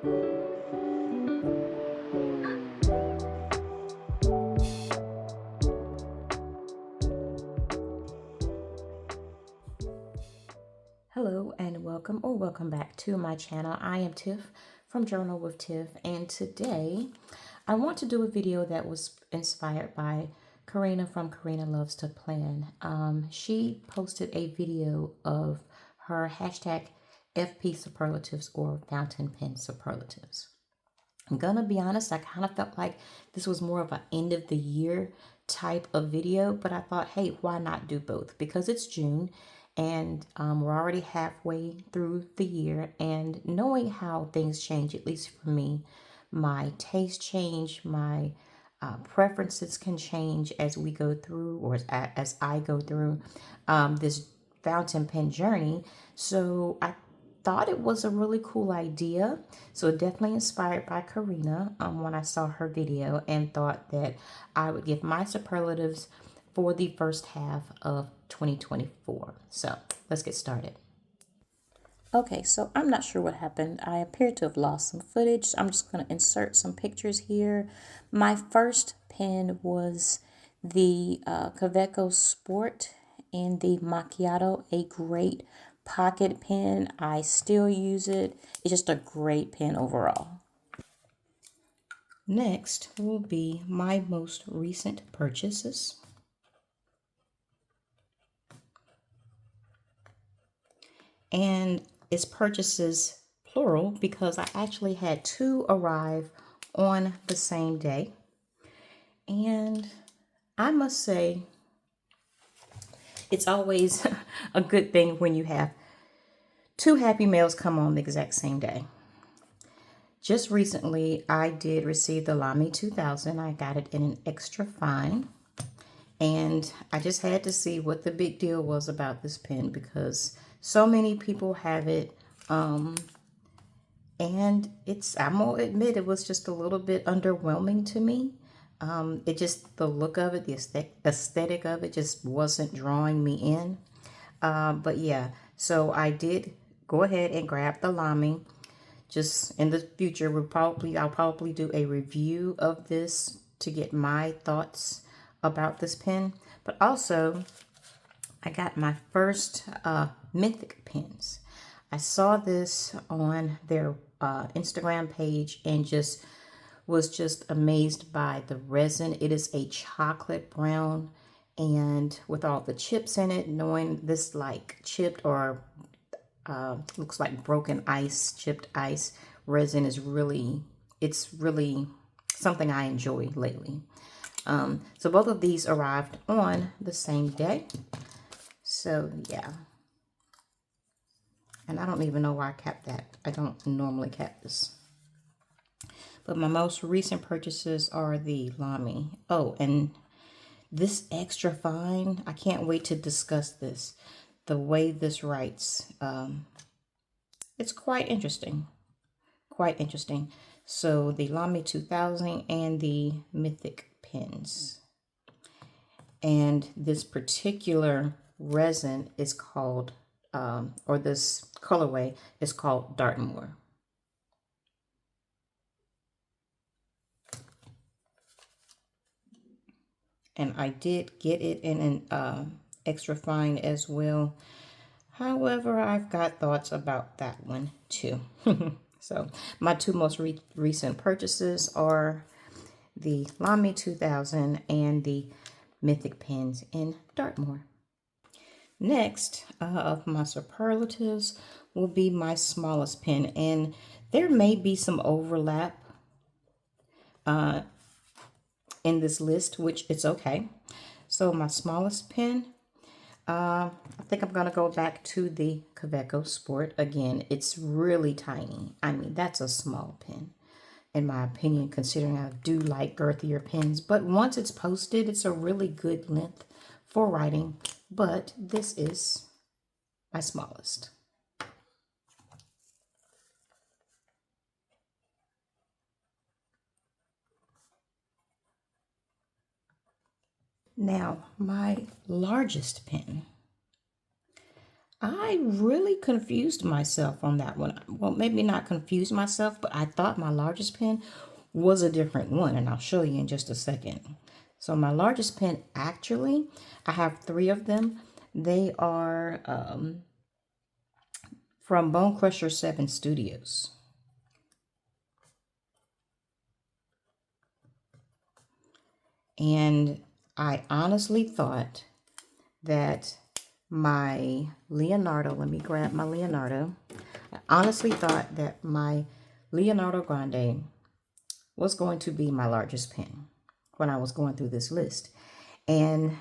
Hello and welcome back to my channel. I am Tiff from Journal with Tiff, and today I want to do a video that was inspired by Karina from Karina Loves to Plan. She posted a video of her hashtag FP superlatives or fountain pen superlatives. I'm gonna be honest, I kind of felt like this was more of an end of the year type of video, but I thought, hey, why not do both? Because it's June and we're already halfway through the year, and knowing how things change, at least for me, my taste change, my preferences can change as we go through, or as I go through this fountain pen journey. So I thought it was a really cool idea. So definitely inspired by Karina when I saw her video, and thought that I would give my superlatives for the first half of 2024. So let's get started. Okay, so I'm not sure what happened. I appear to have lost some footage. I'm just going to insert some pictures here. My first pen was the Kaweco Sport in the Macchiato, a great pocket pen. I still use it. It's just a great pen overall. Next will be my most recent purchases. And it's purchases plural because I actually had two arrive on the same day. And I must say, it's always a good thing when you have two happy mails come on the exact same day. Just recently, I did receive the Lamy 2000. I got it in an extra fine. And I just had to see what the big deal was about this pen, because so many people have it. And I'm gonna admit, it was just a little bit underwhelming to me. It just, the look of it, the aesthetic of it just wasn't drawing me in. But yeah, so I did go ahead and grab the Lamy. Just in the future, I'll probably do a review of this to get my thoughts about this pen. But also, I got my first Mythic pens. I saw this on their Instagram page and was just amazed by the resin. It is a chocolate brown, and with all the chips in it, knowing this like chipped or looks like broken ice, chipped ice resin is really something I enjoy lately. So both of these arrived on the same day. So yeah. And I don't even know why I kept that. I don't normally keep this. But my most recent purchases are the Lamy. Oh, and this extra fine, I can't wait to discuss this. The way this writes, it's quite interesting. Quite interesting. So the Lamy 2000 and the Mythic pens. And this particular resin is called, or this colorway is called Dartmoor. And I did get it in an extra fine as well. However, I've got thoughts about that one too. So my two most recent purchases are the Lamy 2000 and the Mythic pens in Dartmoor. Next of my superlatives will be my smallest pen, and there may be some overlap in this list, which it's okay. So my smallest pen, I think I'm gonna go back to the Kaweco Sport again. It's really tiny. I mean, that's a small pen in my opinion, considering I do like girthier pens. But once it's posted, it's a really good length for writing. But this is my smallest. Now, my largest pen, I really confused myself on that one. Well, maybe not confused myself, but I thought my largest pen was a different one, and I'll show you in just a second. So my largest pen, actually, I have three of them. They are from Bone Crusher 7 Studios. And I honestly thought that my Leonardo, let me grab my Leonardo. I honestly thought that my Leonardo Grande was going to be my largest pen when I was going through this list. And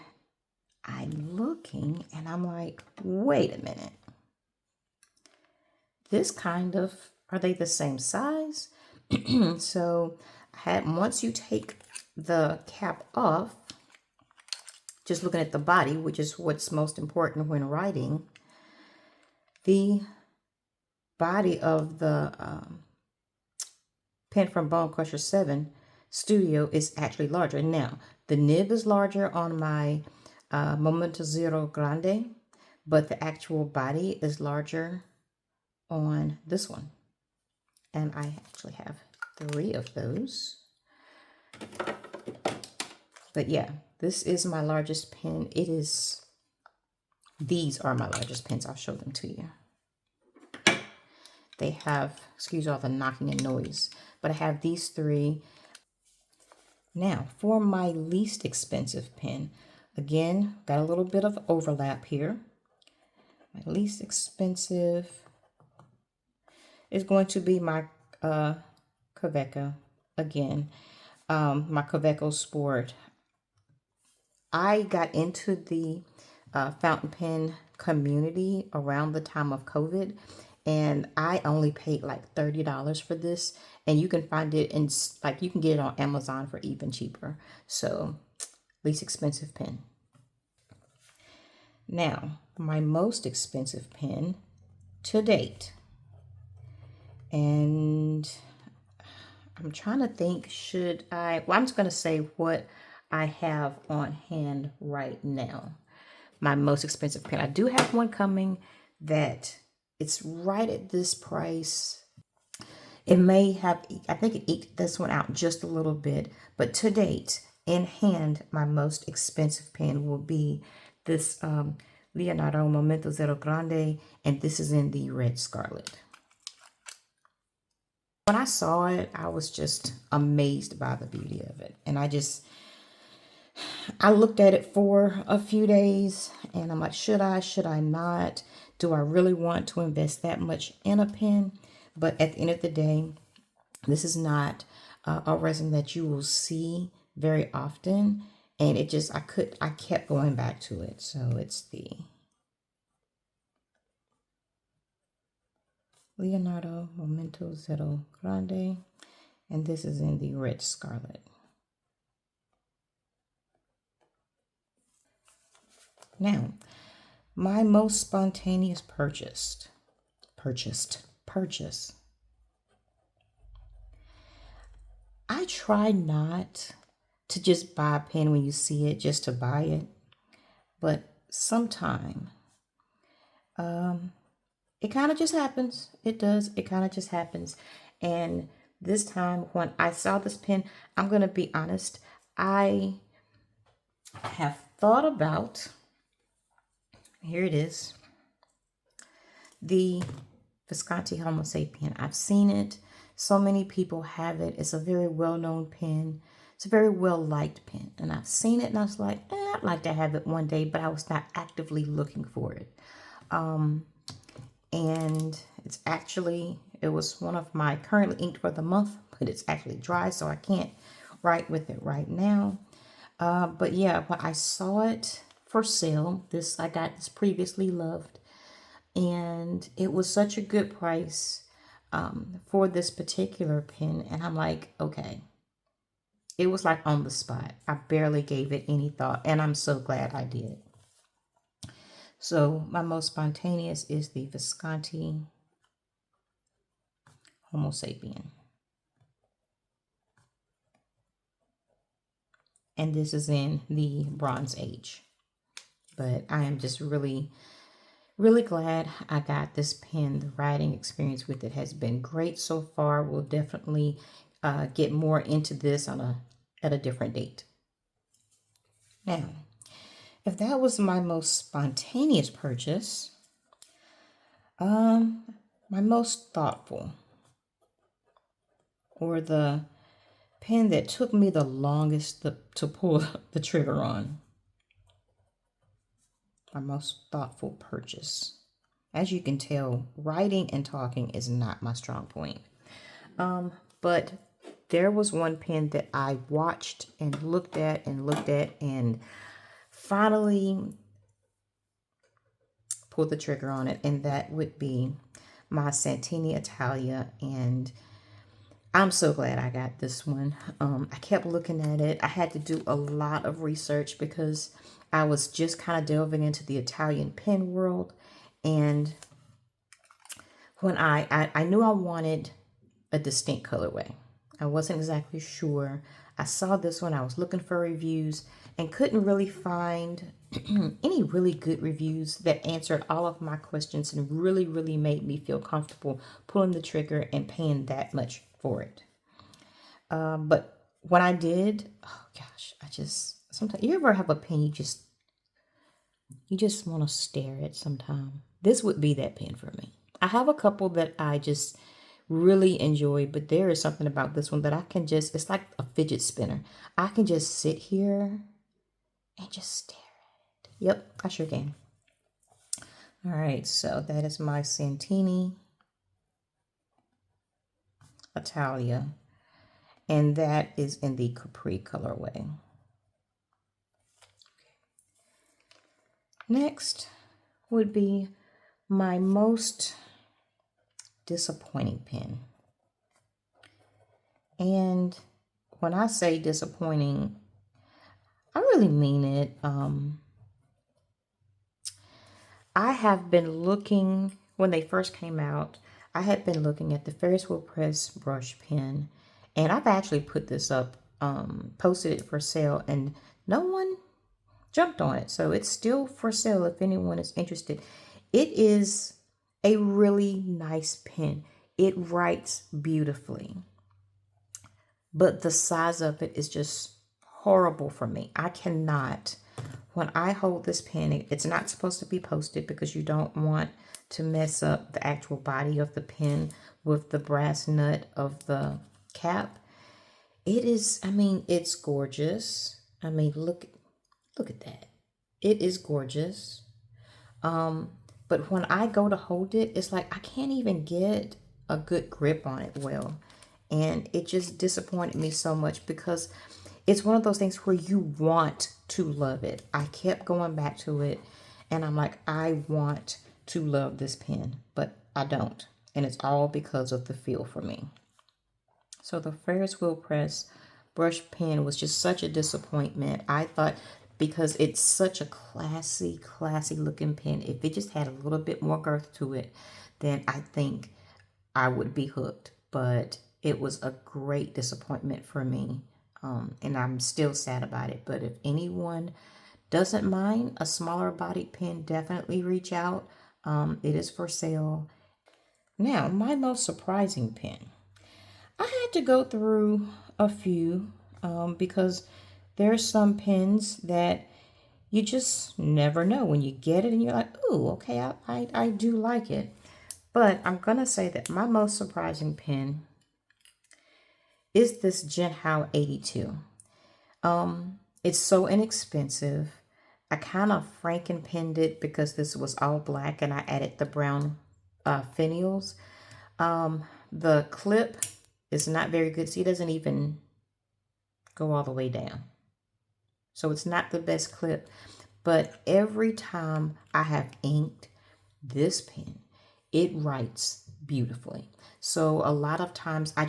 I'm looking and I'm like, wait a minute. This kind of, are they the same size? So once you take the cap off, just looking at the body, which is what's most important when writing, the body of the pen from Bone Crusher 7 Studio is actually larger. Now, the nib is larger on my Momento Zero Grande, but the actual body is larger on this one. And I actually have three of those. But yeah, this is my largest pen. These are my largest pens. I'll show them to you. They have, excuse all the knocking and noise, but I have these three. Now, for my least expensive pen, again, got a little bit of overlap here. My least expensive is going to be my Kaweco. Again, my Kaweco Sport. I got into the fountain pen community around the time of COVID, and I only paid like $30 for this, and you can find it in, like, you can get it on Amazon for even cheaper. So, least expensive pen. Now, my most expensive pen to date, and I'm trying to think, I'm just going to say what I have on hand right now. My most expensive pen. I do have one coming that it's right at this price. It may have, I think it eked this one out just a little bit, but to date, in hand, my most expensive pen will be this Leonardo Momento Zero Grande, and this is in the red scarlet. When I saw it, I was just amazed by the beauty of it. And I looked at it for a few days and I'm like, should I not? Do I really want to invest that much in a pen? But at the end of the day, this is not a resin that you will see very often. And I kept going back to it. So it's the Leonardo Momento Zero Grande. And this is in the red scarlet. Now, my most spontaneous purchase. I try not to just buy a pen when you see it, just to buy it. But sometime, it kind of just happens. It does. It kind of just happens. And this time when I saw this pen, I'm going to be honest, I have thought about, here it is, the Visconti Homo sapien. I've seen it. So many people have it. It's a very well-known pen. It's a very well-liked pen. And I've seen it and I was like, I'd like to have it one day, but I was not actively looking for it. And it was one of my currently inked for the month, but it's actually dry, so I can't write with it right now. But yeah, when I saw it for sale, I got this previously loved, and it was such a good price for this particular pen, and I'm like, okay. It was like on the spot. I barely gave it any thought, and I'm so glad I did. So my most spontaneous is the Visconti Homo sapien. And this is in the Bronze Age. But I am just really, Really glad I got this pen. The writing experience with it has been great so far. We'll definitely get more into this at a different date. Now, if that was my most spontaneous purchase, my most thoughtful, or the pen that took me the longest to pull the trigger on. My most thoughtful purchase. As you can tell, writing and talking is not my strong point. But there was one pen that I watched and looked at and finally pulled the trigger on it, and that would be my Santini Italia. And I'm so glad I got this one. I kept looking at it. I had to do a lot of research because I was just kind of delving into the Italian pen world. And when I knew I wanted a distinct colorway. I wasn't exactly sure. I saw this one. I was looking for reviews and couldn't really find any really good reviews that answered all of my questions and really made me feel comfortable pulling the trigger and paying that much for it. But when I did, oh gosh, sometimes, you ever have a pen you just want to stare at sometime? This would be that pen for me. I have a couple that I just really enjoy, but there is something about this one that I can just, it's like a fidget spinner. I can just sit here and just stare at it. Yep, I sure can. All right, so that is my Santini Italia, and that is in the Capri colorway. Next would be my most disappointing pen. And when I say disappointing, I really mean it. I have been looking, when they first came out, I had been looking at the Ferris Wheel Press brush pen, and I've actually put this up, posted it for sale, and no one jumped on it. So it's still for sale if anyone is interested. It is a really nice pen. It writes beautifully, but the size of it is just horrible for me. I cannot, when I hold this pen, it's not supposed to be posted because you don't want to mess up the actual body of the pen with the brass nut of the cap. It is, I mean, it's gorgeous. I mean, look at that. It is gorgeous. But when I go to hold it, it's like I can't even get a good grip on it well. And it just disappointed me so much because it's one of those things where you want to love it. I kept going back to it and I'm like, I want to love this pen, but I don't. And it's all because of the feel for me. So the Ferris Wheel Press brush pen was just such a disappointment. I thought, because it's such a classy looking pen, if it just had a little bit more girth to it, then I think I would be hooked. But it was a great disappointment for me. And I'm still sad about it. But if anyone doesn't mind a smaller bodied pen, definitely reach out. It is for sale. Now, my most surprising pen. I had to go through a few because there's some pens that you just never know when you get it and you're like, ooh, okay, I do like it. But I'm going to say that my most surprising pen is this Jinhao 82. It's so inexpensive. I kind of franken-penned it because this was all black and I added the brown finials. The clip is not very good. See, it doesn't even go all the way down. So it's not the best clip. But every time I have inked this pen, it writes beautifully. So a lot of times I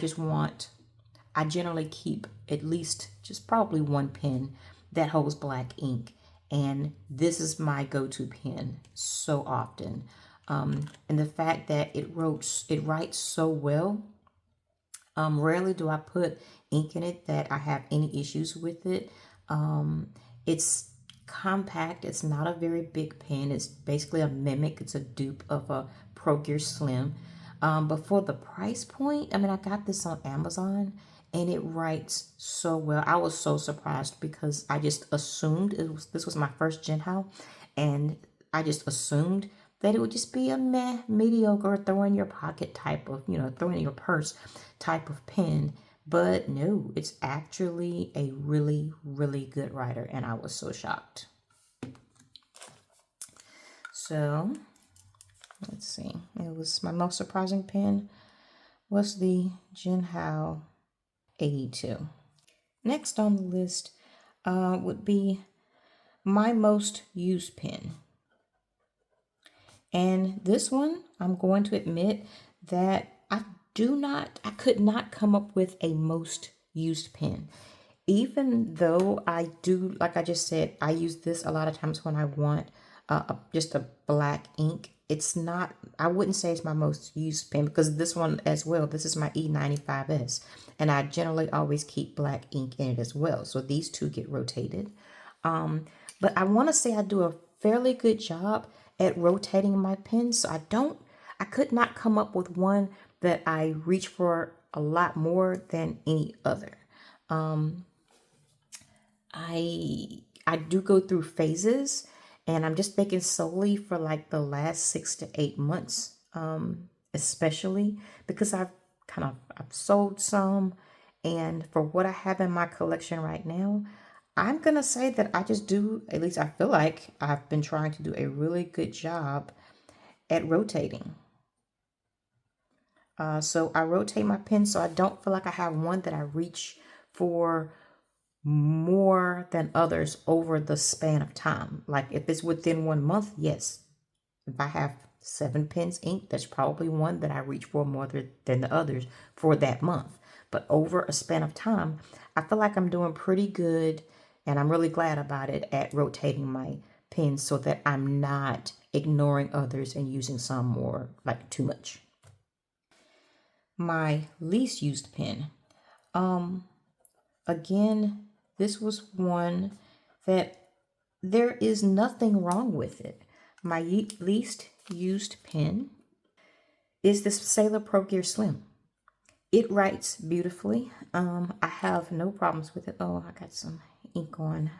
generally keep at least just probably one pen that holds black ink. And this is my go-to pen so often. And the fact that it writes so well, rarely do I put ink in it that I have any issues with it. It's compact. It's not a very big pen. It's basically a mimic. It's a dupe of a Pro Gear Slim. But for the price point, I mean, I got this on Amazon and it writes so well. I was so surprised because I just assumed this was my first Jinhao, and I just assumed that it would just be a mediocre, throw in your pocket type of, throw in your purse type of pen. But no, it's actually a really, really good writer, and I was so shocked. So let's see. It was my most surprising pen was the Jinhao 82. Next on the list would be my most used pen. And this one, I'm going to admit that I could not come up with a most used pen. Even though I do, like I just said, I use this a lot of times when I want just a black ink. It's not, I wouldn't say it's my most used pen because this one as well, this is my E95S. And I generally always keep black ink in it as well. So these two get rotated. But I want to say I do a fairly good job at rotating my pens. So I could not come up with one that I reach for a lot more than any other. I do go through phases, and I'm just thinking solely for like the last 6 to 8 months, especially because I've sold some, and for what I have in my collection right now, I'm gonna say that I just do, at least I feel like I've been trying to do a really good job at rotating. So I rotate my pen so I don't feel like I have one that I reach for more than others over the span of time. Like if it's within 1 month, yes. If I have 7 pens inked, that's probably one that I reach for more than the others for that month. But over a span of time, I feel like I'm doing pretty good, and I'm really glad about it at rotating my pens so that I'm not ignoring others and using some more, like too much. My least used pen. Again, this was one that there is nothing wrong with it. My least used pen is this Sailor Pro Gear Slim. It writes beautifully. I have no problems with it. Oh, I got some ink on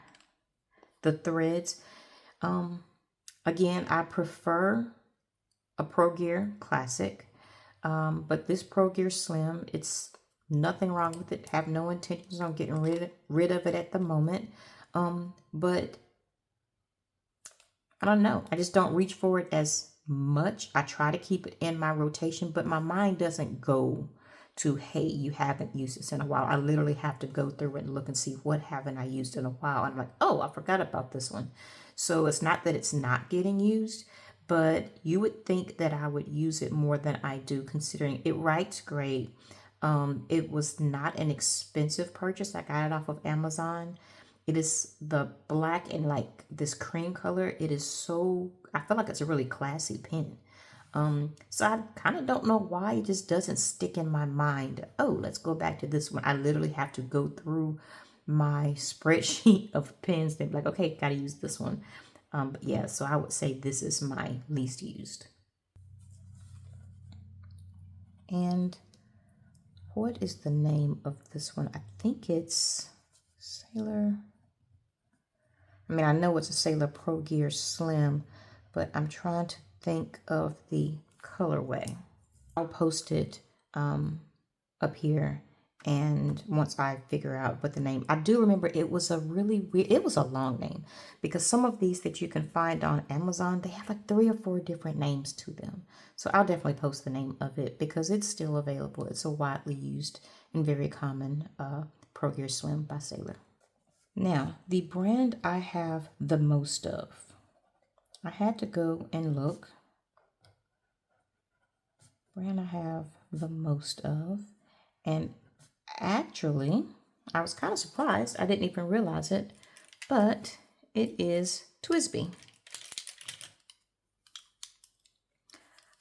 the threads. Again, I prefer a Pro Gear Classic, but this Pro Gear Slim, it's nothing wrong with it. Have no intentions on getting rid of it at the moment. But I don't know. I just don't reach for it as much. I try to keep it in my rotation, but my mind doesn't go to, hey, you haven't used this in a while. I literally have to go through it and look and see what haven't I used in a while. I'm like, oh, I forgot about this one. So it's not that it's not getting used, but you would think that I would use it more than I do, considering it writes great. It was not an expensive purchase. I got it off of Amazon. It is the black and like this cream color. It is so, I feel like it's a really classy pen. So I kind of don't know why it just doesn't stick in my mind. Oh, let's go back to this one. I literally have to go through my spreadsheet of pens and be like, okay, gotta use this one. But yeah, so I would say this is my least used. And what is the name of this one? I think it's Sailor. I mean, I know it's a Sailor Pro Gear Slim, but I'm trying to think of the colorway. I'll post it up here, and once I figure out what the name, I do remember it was a really weird, it was a long name, because some of these that you can find on Amazon, they have like 3 or 4 different names to them. So I'll definitely post the name of it because it's still available. It's a widely used and very common Pro Gear Slim by Sailor. Now, the brand I have the most of, I had to go and look. Brand I have the most of, and actually, I was kind of surprised. I didn't even realize it, but it is TWSBI.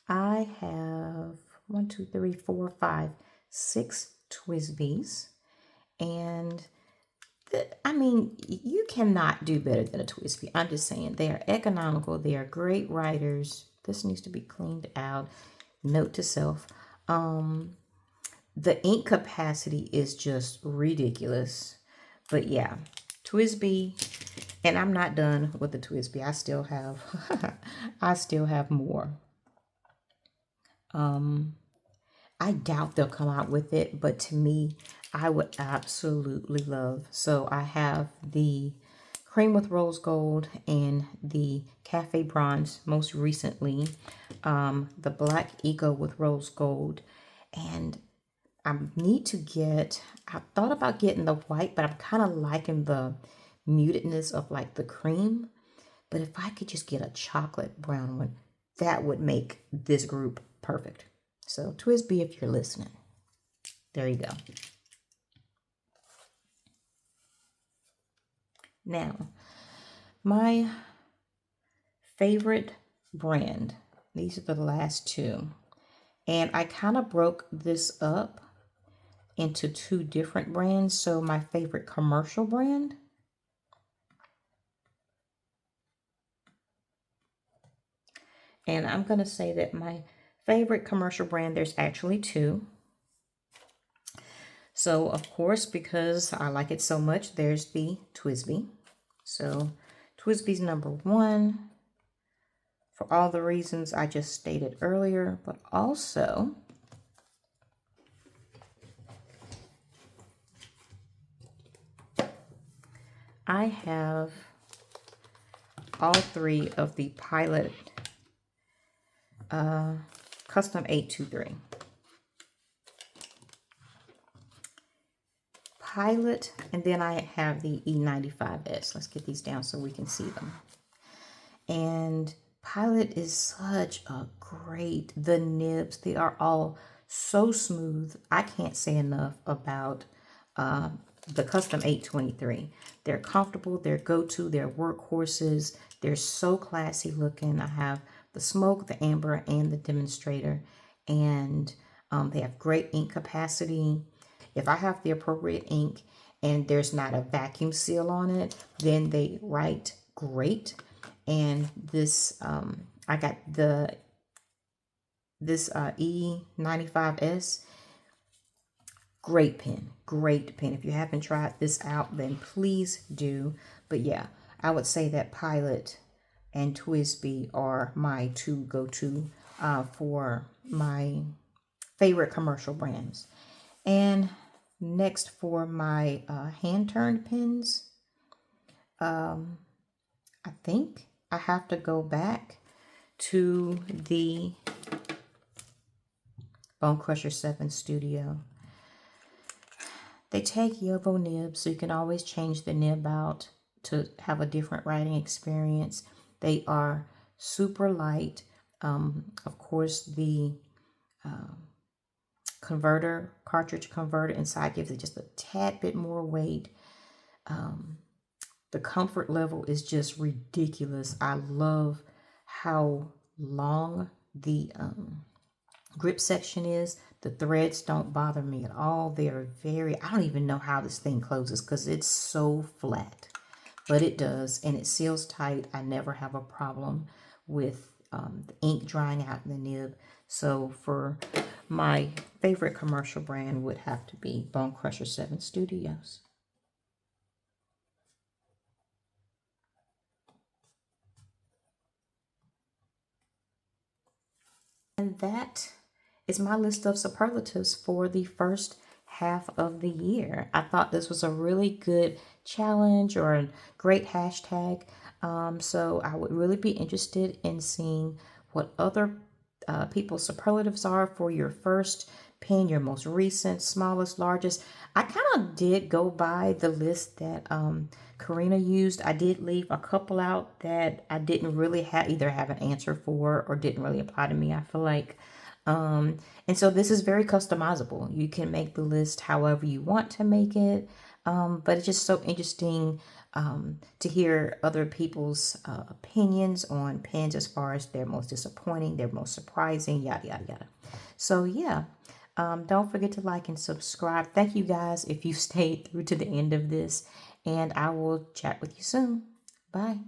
I have 1, 2, 3, 4, 5, 6 TWSBIs, and I mean, you cannot do better than a Twisby. I'm just saying, they are economical. They are great writers. This needs to be cleaned out. Note to self. The ink capacity is just ridiculous. But yeah, Twisby, and I'm not done with the Twisby. I still have, I still have more. I doubt they'll come out with it, but to me, I would absolutely love. So I have the cream with rose gold and the cafe bronze most recently, the black eco with rose gold, and I need to get, I thought about getting the white, but I'm kind of liking the mutedness of like the cream. But if I could just get a chocolate brown one, that would make this group perfect. So Twisby, if you're listening, there you go. Now, my favorite brand, these are the last two. And I kind of broke this up into two different brands. So my favorite commercial brand, and I'm going to say that my favorite commercial brand, there's actually two. So of course, because I like it so much, there's the Twisby. So Twisby's number one for all the reasons I just stated earlier, but also I have all three of the Pilot Custom 823. Pilot, and then I have the E95S. Let's get these down so we can see them. And Pilot is such a great, the nibs, they are all so smooth. I can't say enough about the Custom 823. They're comfortable, they're go-to, they're workhorses. They're so classy looking. I have the smoke, the amber, and the demonstrator. And they have great ink capacity. If I have the appropriate ink and there's not a vacuum seal on it, then they write great. And this, I got this E95S. Great pen, great pen. If you haven't tried this out, then please do. But yeah, I would say that Pilot and Twisby are my two go-to for my favorite commercial brands. And next for my hand-turned pens, I think I have to go back to the Bone Crusher 7 Studio. They take Yovo nibs, so you can always change the nib out to have a different writing experience. They are super light. Of course, the cartridge converter inside gives it just a tad bit more weight. The comfort level is just ridiculous. I love how long the grip section is. The threads don't bother me at all. They are I don't even know how this thing closes because it's so flat, but it does, and it seals tight. I never have a problem with the ink drying out in the nib. So for my favorite commercial brand would have to be Bone Crusher 7 Studios. And that is my list of superlatives for the first half of the year. I thought this was a really good challenge or a great hashtag. So I would really be interested in seeing what other people's superlatives are for your first pen, your most recent, smallest, largest. I kind of did go by the list that Karina used. I did leave a couple out that I didn't really either have an answer for or didn't really apply to me, I feel like. And so this is very customizable. You can make the list however you want to make it. But it's just so interesting to hear other people's opinions on pens as far as their most disappointing, their most surprising, yada, yada, yada. So yeah, don't forget to like and subscribe. Thank you guys if you stayed through to the end of this. and I will chat with you soon. Bye.